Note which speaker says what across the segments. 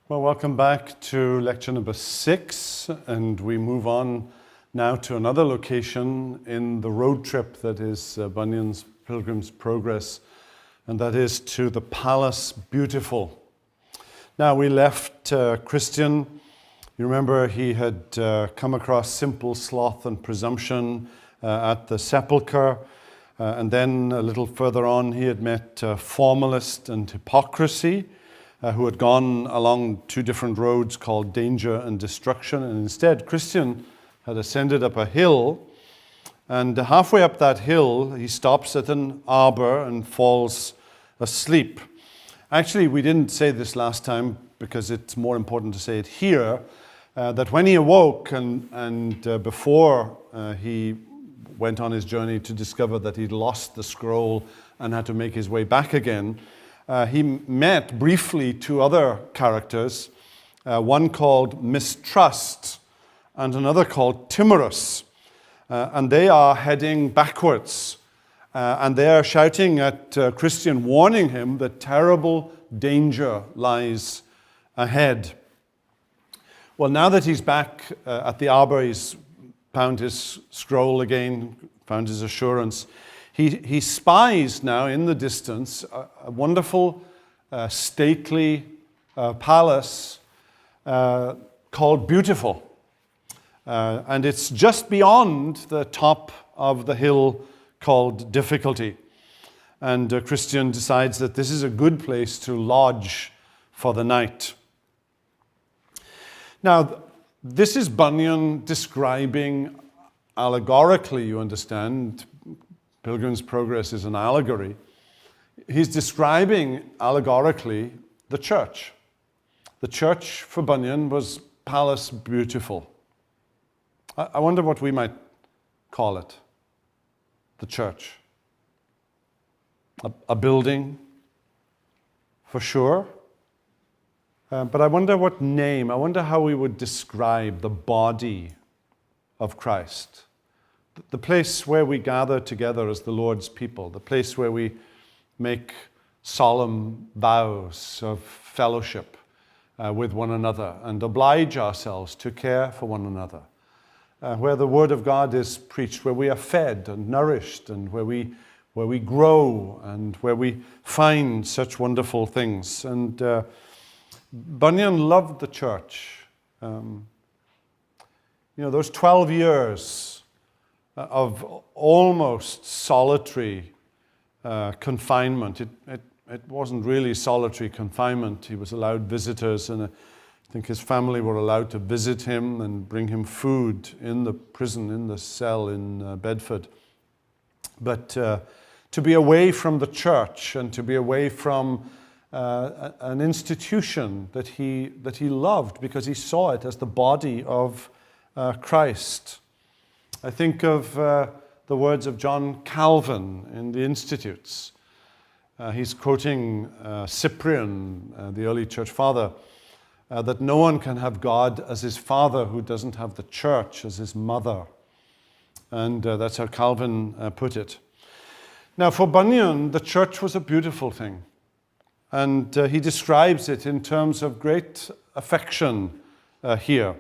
Speaker 1: Well, welcome back to lecture number 6, and we move on now to another location in the road trip that is Bunyan's Pilgrim's Progress, and that is to the Palace Beautiful. Now, we left Christian. You remember he had come across simple sloth and presumption at the sepulchre, and then a little further on he had met formalist and hypocrisy, who had gone along two different roads called danger and destruction. And instead, Christian had ascended up a hill, and halfway up that hill, he stops at an arbor and falls asleep. Actually, we didn't say this last time because it's more important to say it here, that when he awoke and before he went on his journey to discover that he'd lost the scroll and had to make his way back again, he met briefly two other characters, one called Mistrust and another called Timorous. And they are heading backwards. And they are shouting at Christian, warning him that terrible danger lies ahead. Well, now that he's back at the arbor, he's found his scroll again, found his assurance. He spies now in the distance a wonderful, stately palace called Beautiful. And it's just beyond the top of the hill called Difficulty. And Christian decides that this is a good place to lodge for the night. Now, this is Bunyan describing allegorically, you understand. Pilgrim's Progress is an allegory. He's describing allegorically the church. The church for Bunyan was Palace Beautiful. I wonder what we might call it. The church. A building, for sure. But I wonder what name, I wonder how we would describe the body of Christ. The place where we gather together as the Lord's people, the place where we make solemn vows of fellowship with one another and oblige ourselves to care for one another, where the Word of God is preached, where we are fed and nourished, and where we grow and where we find such wonderful things. And Bunyan loved the church. Those 12 years of almost solitary confinement. It wasn't really solitary confinement. He was allowed visitors, and I think his family were allowed to visit him and bring him food in the prison, in the cell in Bedford. But to be away from the church and to be away from an institution that he loved because he saw it as the body of Christ. I think of the words of John Calvin in the Institutes. He's quoting Cyprian, the early church father, that no one can have God as his father who doesn't have the church as his mother. And that's how Calvin put it. Now, for Bunyan, the church was a beautiful thing. And he describes it in terms of great affection here.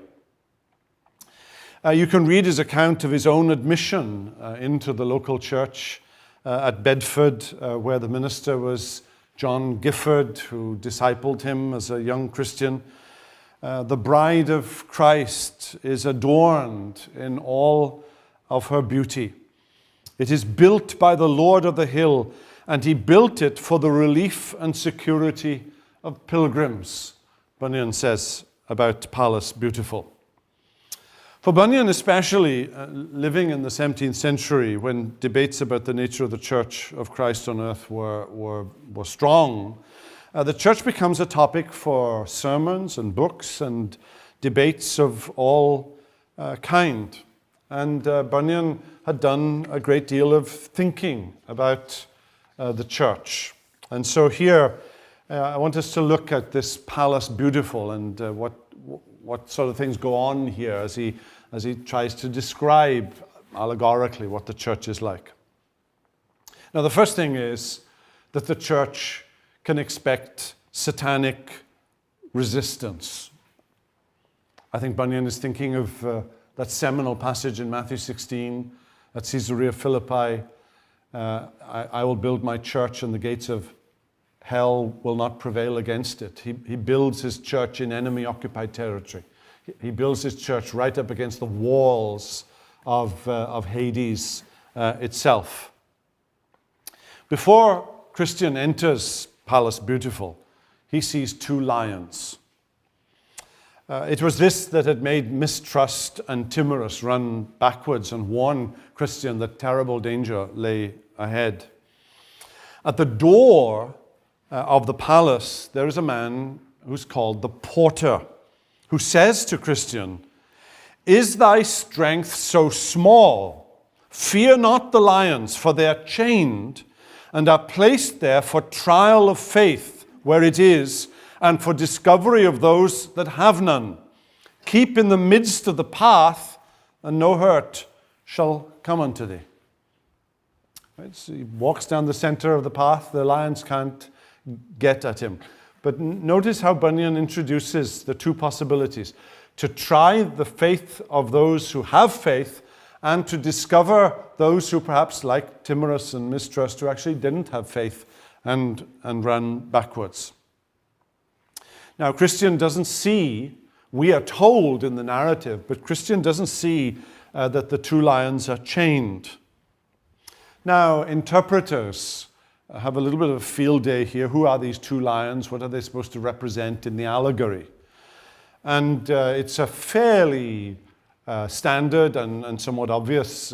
Speaker 1: You can read his account of his own admission into the local church at Bedford, where the minister was John Gifford, who discipled him as a young Christian. The bride of Christ is adorned in all of her beauty. It is built by the Lord of the hill, and he built it for the relief and security of pilgrims, Bunyan says about Palace Beautiful. For Bunyan especially, living in the 17th century when debates about the nature of the Church of Christ on earth were strong, the church becomes a topic for sermons and books and debates of all kind. And Bunyan had done a great deal of thinking about the church. And so here, I want us to look at this Palace Beautiful and what sort of things go on here as he tries to describe allegorically what the church is like. Now, the first thing is that the church can expect satanic resistance. I think Bunyan is thinking of that seminal passage in Matthew 16 at Caesarea Philippi. I will build my church and the gates of hell will not prevail against it. He builds his church in enemy-occupied territory. He builds his church right up against the walls of Hades itself. Before Christian enters Palace Beautiful, he sees two lions. It was this that had made Mistrust and Timorous run backwards and warn Christian that terrible danger lay ahead. At the door of the palace, there is a man who's called the porter, who says to Christian, "Is thy strength so small? Fear not the lions, for they are chained and are placed there for trial of faith, where it is, and for discovery of those that have none. Keep in the midst of the path, and no hurt shall come unto thee." Right? So he walks down the center of the path. The lions can't get at him. But notice how Bunyan introduces the two possibilities: to try the faith of those who have faith, and to discover those who perhaps, like Timorous and Mistrust, who actually didn't have faith and ran backwards. Now, Christian doesn't see, we are told in the narrative, but Christian doesn't see that the two lions are chained. Now, interpreters have a little bit of a field day here. Who are these two lions? What are they supposed to represent in the allegory? And it's a fairly standard and somewhat obvious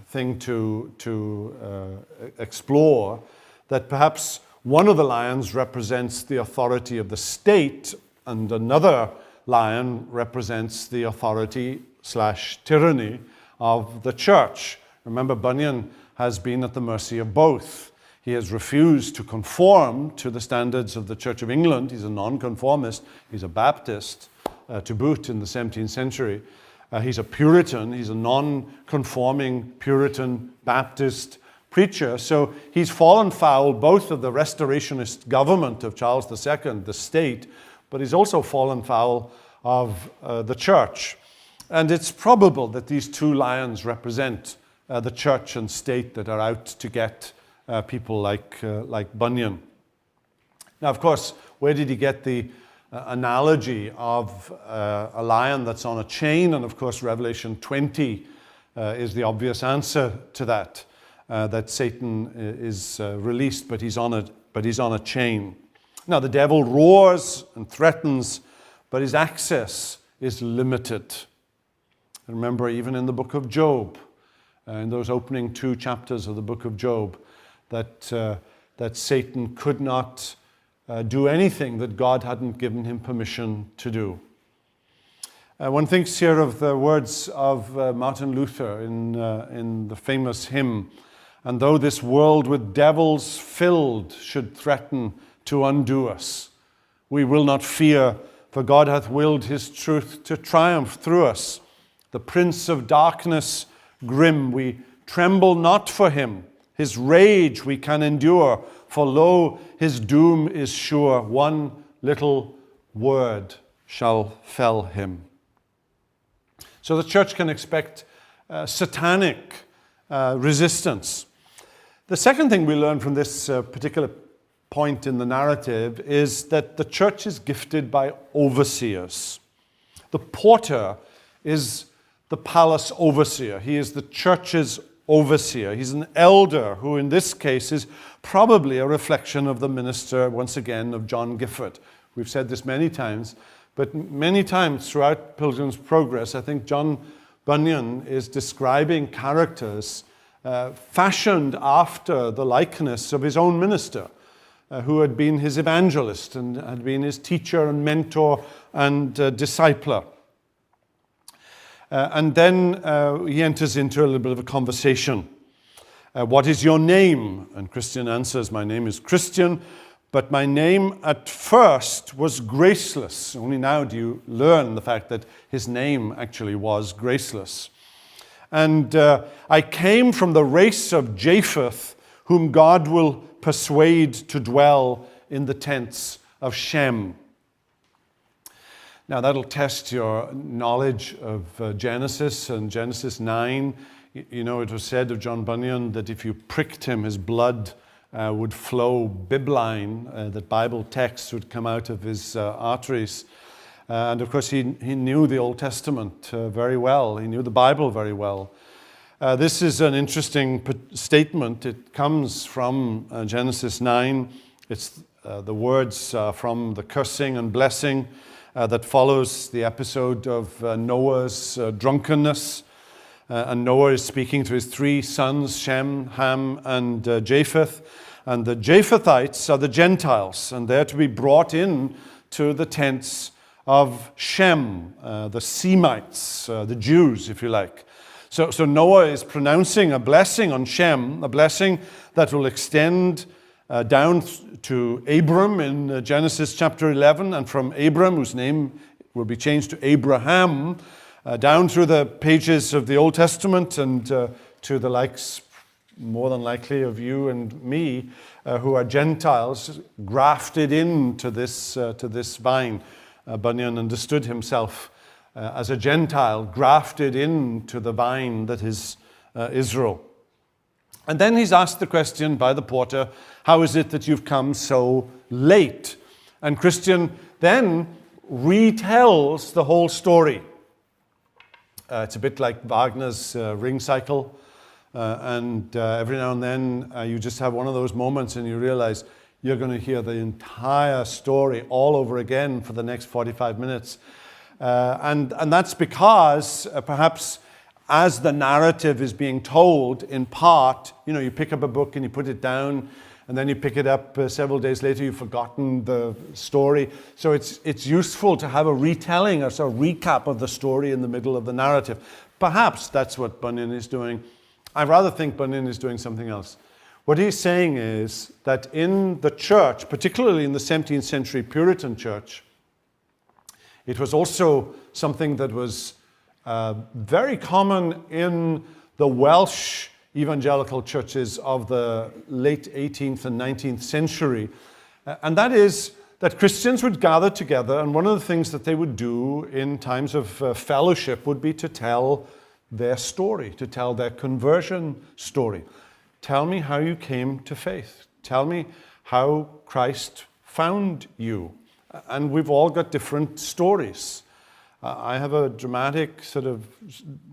Speaker 1: thing to explore, that perhaps one of the lions represents the authority of the state, and another lion represents the authority / tyranny of the church. Remember, Bunyan has been at the mercy of both. He has refused to conform to the standards of the Church of England. He's a nonconformist. He's a Baptist to boot in the 17th century. He's a Puritan. He's a non-conforming Puritan Baptist preacher. So he's fallen foul both of the restorationist government of Charles II, the state, but he's also fallen foul of the church. And it's probable that these two lions represent the church and state that are out to get people like Bunyan. Now, of course, where did he get the analogy of a lion that's on a chain? And of course, Revelation 20 is the obvious answer to that. That Satan is released, but he's on a chain. Now, the devil roars and threatens, but his access is limited. Remember, even in the book of Job, in those opening 2 chapters of the book of Job, that Satan could not do anything that God hadn't given him permission to do. One thinks here of the words of Martin Luther in the famous hymn, "And though this world with devils filled should threaten to undo us, we will not fear, for God hath willed his truth to triumph through us. The prince of darkness grim, we tremble not for him. His rage we can endure, for lo, his doom is sure. One little word shall fell him." So the church can expect satanic resistance. The second thing we learn from this particular point in the narrative is that the church is gifted by overseers. The porter is the palace overseer. He is the church's overseer. He's an elder who in this case is probably a reflection of the minister, once again, of John Gifford. We've said this many times, but many times throughout Pilgrim's Progress, I think John Bunyan is describing characters fashioned after the likeness of his own minister, who had been his evangelist and had been his teacher and mentor and discipler. And then he enters into a little bit of a conversation. "What is your name?" And Christian answers, "My name is Christian, but my name at first was Graceless." Only now do you learn the fact that his name actually was Graceless. "And I came from the race of Japheth, whom God will persuade to dwell in the tents of Shem. Now that'll test your knowledge of Genesis and Genesis 9. You know, it was said of John Bunyan that if you pricked him, his blood would flow bibline, that Bible texts would come out of his arteries. And of course, he knew the Old Testament very well. He knew the Bible very well. This is an interesting statement. It comes from Genesis 9. It's the words from the cursing and blessing that follows the episode of Noah's drunkenness. And Noah is speaking to his three sons, Shem, Ham, and Japheth. And the Japhethites are the Gentiles, and they're to be brought in to the tents of Shem, the Semites, the Jews, if you like. So Noah is pronouncing a blessing on Shem, a blessing that will extend down to Abram in Genesis chapter 11, and from Abram, whose name will be changed to Abraham, down through the pages of the Old Testament and to the likes, more than likely, of you and me, who are Gentiles, grafted into this vine. Bunyan understood himself as a Gentile, grafted into the vine that is Israel. And then he's asked the question by the porter, how is it that you've come so late? And Christian then retells the whole story. It's a bit like Wagner's Ring Cycle. And every now and then you just have one of those moments and you realize you're going to hear the entire story all over again for the next 45 minutes. And that's because perhaps as the narrative is being told in part, you know, you pick up a book and you put it down, and then you pick it up several days later, you've forgotten the story. So it's useful to have a retelling or sort of recap of the story in the middle of the narrative. Perhaps that's what Bunyan is doing. I rather think Bunyan is doing something else. What he's saying is that in the church, particularly in the 17th century Puritan church, it was also something that was very common in the Welsh evangelical churches of the late 18th and 19th century. And that is that Christians would gather together, and one of the things that they would do in times of fellowship would be to tell their story, to tell their conversion story. Tell me how you came to faith. Tell me how Christ found you. And we've all got different stories. I have a dramatic sort of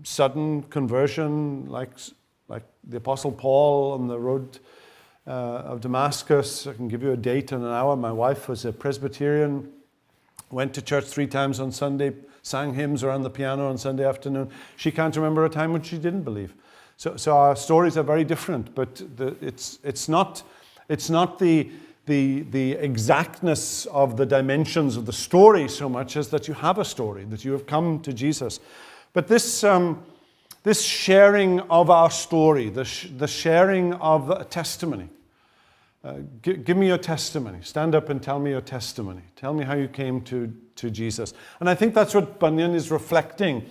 Speaker 1: sudden conversion, like the Apostle Paul on the road of Damascus. I can give you a date and an hour. My wife was a Presbyterian, went to church 3 times on Sunday, sang hymns around the piano on Sunday afternoon. She can't remember a time when she didn't believe. So our stories are very different, but it's not the exactness of the dimensions of the story so much as that you have a story, that you have come to Jesus. But this sharing of our story, the sharing of a testimony. Give me your testimony. Stand up and tell me your testimony. Tell me how you came to Jesus. And I think that's what Bunyan is reflecting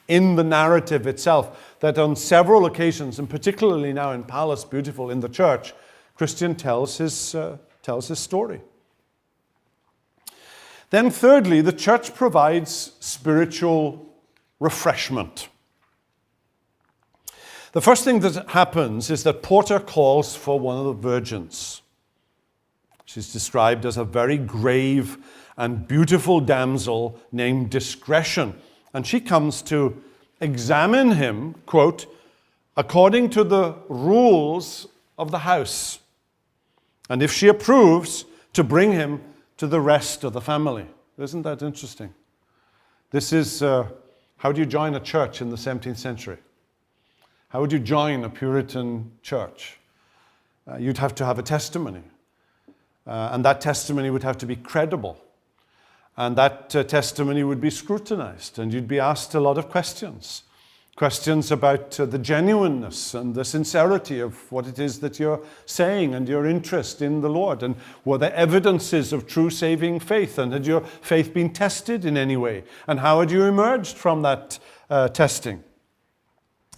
Speaker 1: in the narrative itself, that on several occasions, and particularly now in Palace Beautiful in the church, Christian tells his story. Then thirdly, the church provides spiritual refreshment. The first thing that happens is that Porter calls for one of the virgins. She's described as a very grave and beautiful damsel named Discretion. And she comes to examine him, quote, according to the rules of the house. And if she approves, to bring him to the rest of the family. Isn't that interesting? This is, how do you join a church in the 17th century? How would you join a Puritan church? You'd have to have a testimony. And that testimony would have to be credible. And that testimony would be scrutinized. And you'd be asked a lot of questions. Questions about the genuineness and the sincerity of what it is that you're saying and your interest in the Lord. And were there evidences of true saving faith? And had your faith been tested in any way? And how had you emerged from that testing?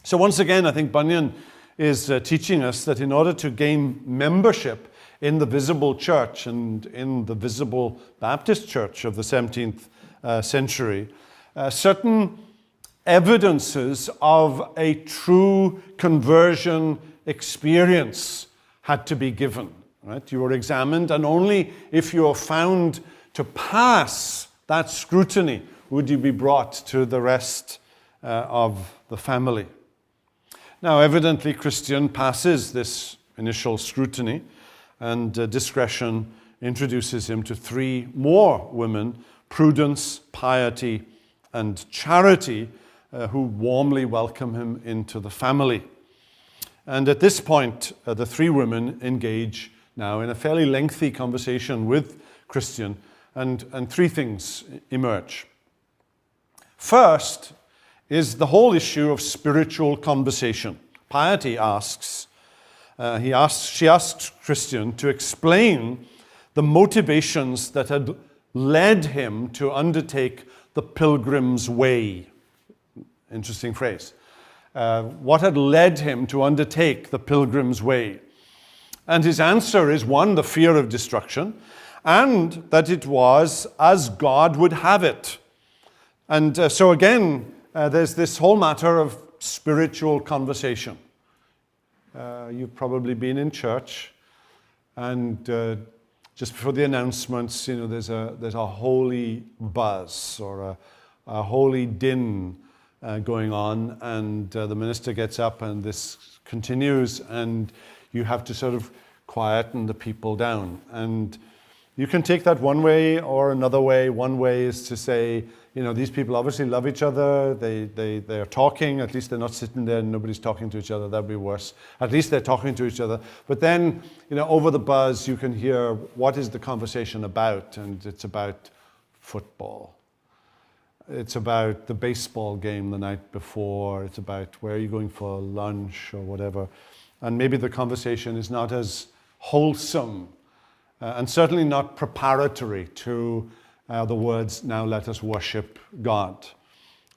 Speaker 1: So once again, I think Bunyan is teaching us that in order to gain membership in the visible church and in the visible Baptist church of the 17th century, certain evidences of a true conversion experience had to be given. Right? You were examined, and only if you are found to pass that scrutiny would you be brought to the rest of the family. Now, evidently, Christian passes this initial scrutiny, and discretion introduces him to three more women: Prudence, Piety, and Charity, who warmly welcome him into the family. And at this point, the three women engage now in a fairly lengthy conversation with Christian, and three things emerge. First is the whole issue of spiritual conversation. Piety she asks Christian to explain the motivations that had led him to undertake the Pilgrim's Way. Interesting phrase. What had led him to undertake the Pilgrim's Way? And his answer is, one, the fear of destruction, and that it was as God would have it. And so again, there's this whole matter of spiritual conversation. You've probably been in church, and just before the announcements, there's a holy buzz or a holy din going on, and the minister gets up, and this continues, and you have to sort of quieten the people down. And you can take that one way or another way. One way is to say, these people obviously love each other. They're talking. At least they're not sitting there and nobody's talking to each other. That'd be worse. At least they're talking to each other. But then, over the buzz, you can hear what is the conversation about, and it's about football. It's about the baseball game the night before. It's about where are you going for lunch or whatever. And maybe the conversation is not as wholesome and certainly not preparatory to the words, now let us worship God.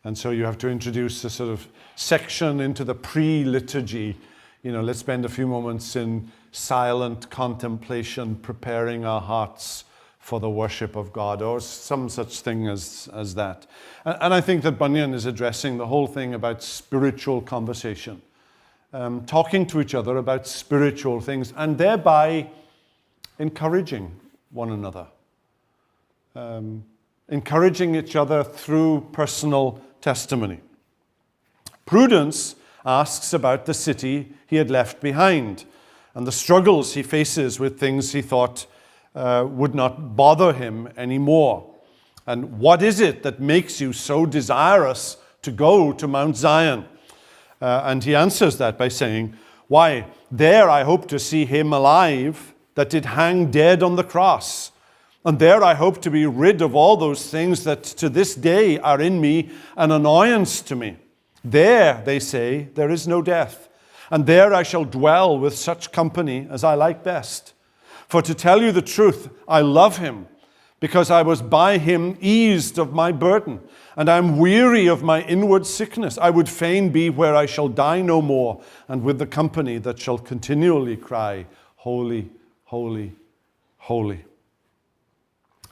Speaker 1: And so you have to introduce a sort of section into the pre-liturgy. Let's spend a few moments in silent contemplation, preparing our hearts for the worship of God, or some such thing as that. And I think that Bunyan is addressing the whole thing about spiritual conversation, talking to each other about spiritual things, and thereby encouraging one another. Encouraging each other through personal testimony. Prudence asks about the city he had left behind and the struggles he faces with things he thought would not bother him anymore. And what is it that makes you so desirous to go to Mount Zion? And he answers that by saying, why, there I hope to see him alive that did hang dead on the cross. And there I hope to be rid of all those things that to this day are in me an annoyance to me. There, they say, there is no death. And there I shall dwell with such company as I like best. For to tell you the truth, I love him, because I was by him eased of my burden, and I am weary of my inward sickness. I would fain be where I shall die no more, and with the company that shall continually cry, Holy, holy, holy.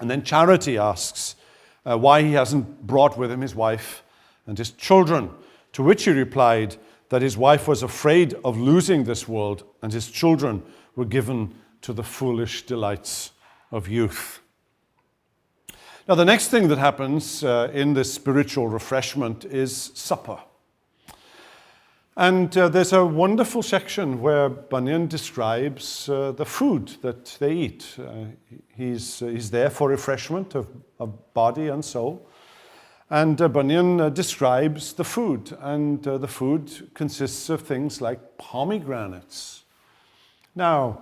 Speaker 1: And then Charity asks why he hasn't brought with him his wife and his children, to which he replied that his wife was afraid of losing this world, and his children were given to the foolish delights of youth. Now, the next thing that happens in this spiritual refreshment is supper. And there's a wonderful section where Bunyan describes the food that they eat. He's there for refreshment of body and soul. And Bunyan describes the food. And the food consists of things like pomegranates. Now,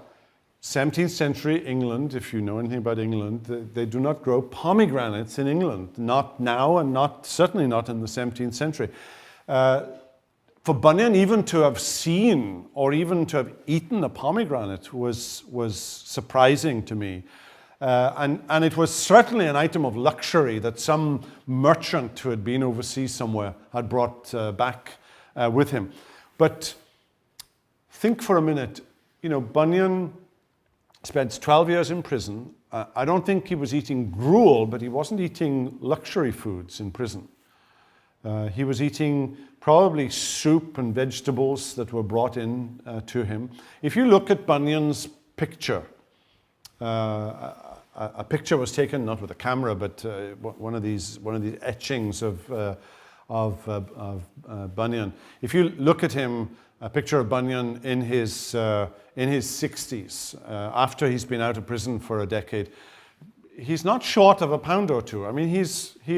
Speaker 1: 17th century England, if you know anything about England, they do not grow pomegranates in England. Not now, and certainly not in the 17th century. For Bunyan even to have seen or even to have eaten a pomegranate was surprising to me. And it was certainly an item of luxury that some merchant who had been overseas somewhere had brought back with him. But think for a minute, Bunyan spends 12 years in prison. I don't think he was eating gruel, but he wasn't eating luxury foods in prison. He was eating probably soup and vegetables that were brought in to him. If you look at Bunyan's picture, a picture was taken, not with a camera, but one of these etchings of Bunyan. If you look at him, a picture of Bunyan in his 60s, after he's been out of prison for a decade, he's not short of a pound or two. I mean, he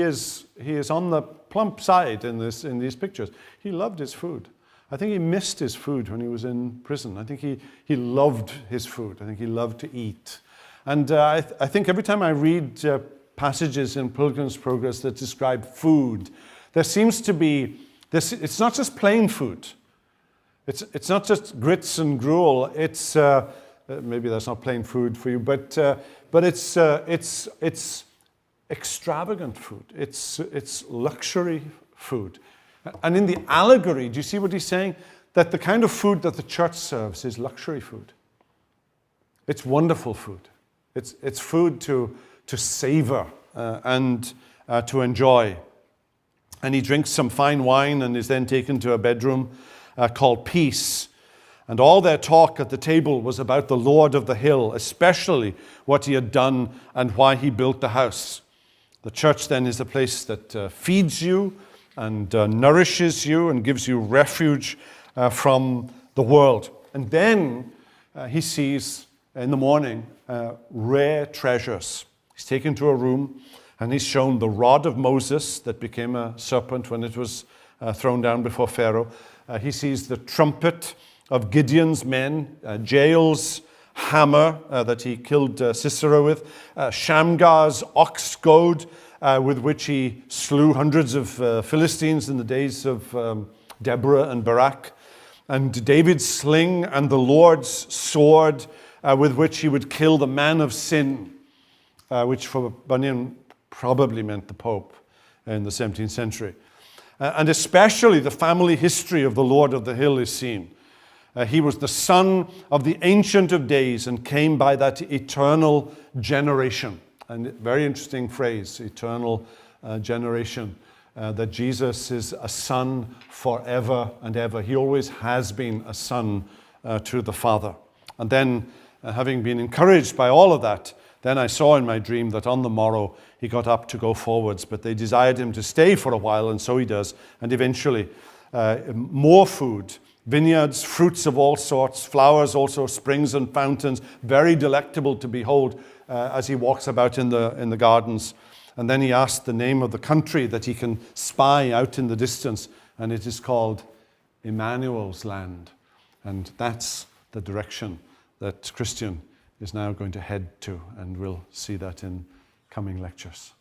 Speaker 1: is on the plump side in these pictures. He loved his food. I think he missed his food when he was in prison. I think he loved his food. I think he loved to eat. And I think every time I read passages in Pilgrim's Progress that describe food, there seems to be this. It's not just plain food. It's not just grits and gruel. It's maybe that's not plain food for you, but it's extravagant food. It's luxury food. And in the allegory, do you see what he's saying? That the kind of food that the church serves is luxury food. It's wonderful food. It's food to savor and to enjoy. And he drinks some fine wine and is then taken to a bedroom called Peace. And all their talk at the table was about the Lord of the hill, especially what he had done and why he built the house. The church then is a place that feeds you and nourishes you and gives you refuge from the world. And then he sees in the morning rare treasures. He's taken to a room and he's shown the rod of Moses that became a serpent when it was thrown down before Pharaoh. He sees the trumpet of Gideon's men, Jael's hammer that he killed Sisera with, Shamgar's ox goad with which he slew hundreds of Philistines in the days of Deborah and Barak, and David's sling and the Lord's sword with which he would kill the man of sin, which for Bunyan probably meant the Pope in the 17th century. And especially the family history of the Lord of the Hill is seen. He was the son of the Ancient of Days and came by that eternal generation. And very interesting phrase, eternal generation, that Jesus is a son forever and ever. He always has been a son to the Father. And then, having been encouraged by all of that, then I saw in my dream that on the morrow he got up to go forwards, but they desired him to stay for a while, and so he does. And eventually, more food, vineyards, fruits of all sorts, flowers also, springs and fountains, very delectable to behold as he walks about in the gardens. And then he asked the name of the country that he can spy out in the distance, and it is called Emmanuel's land. And that's the direction that Christian is now going to head to, and we'll see that in coming lectures.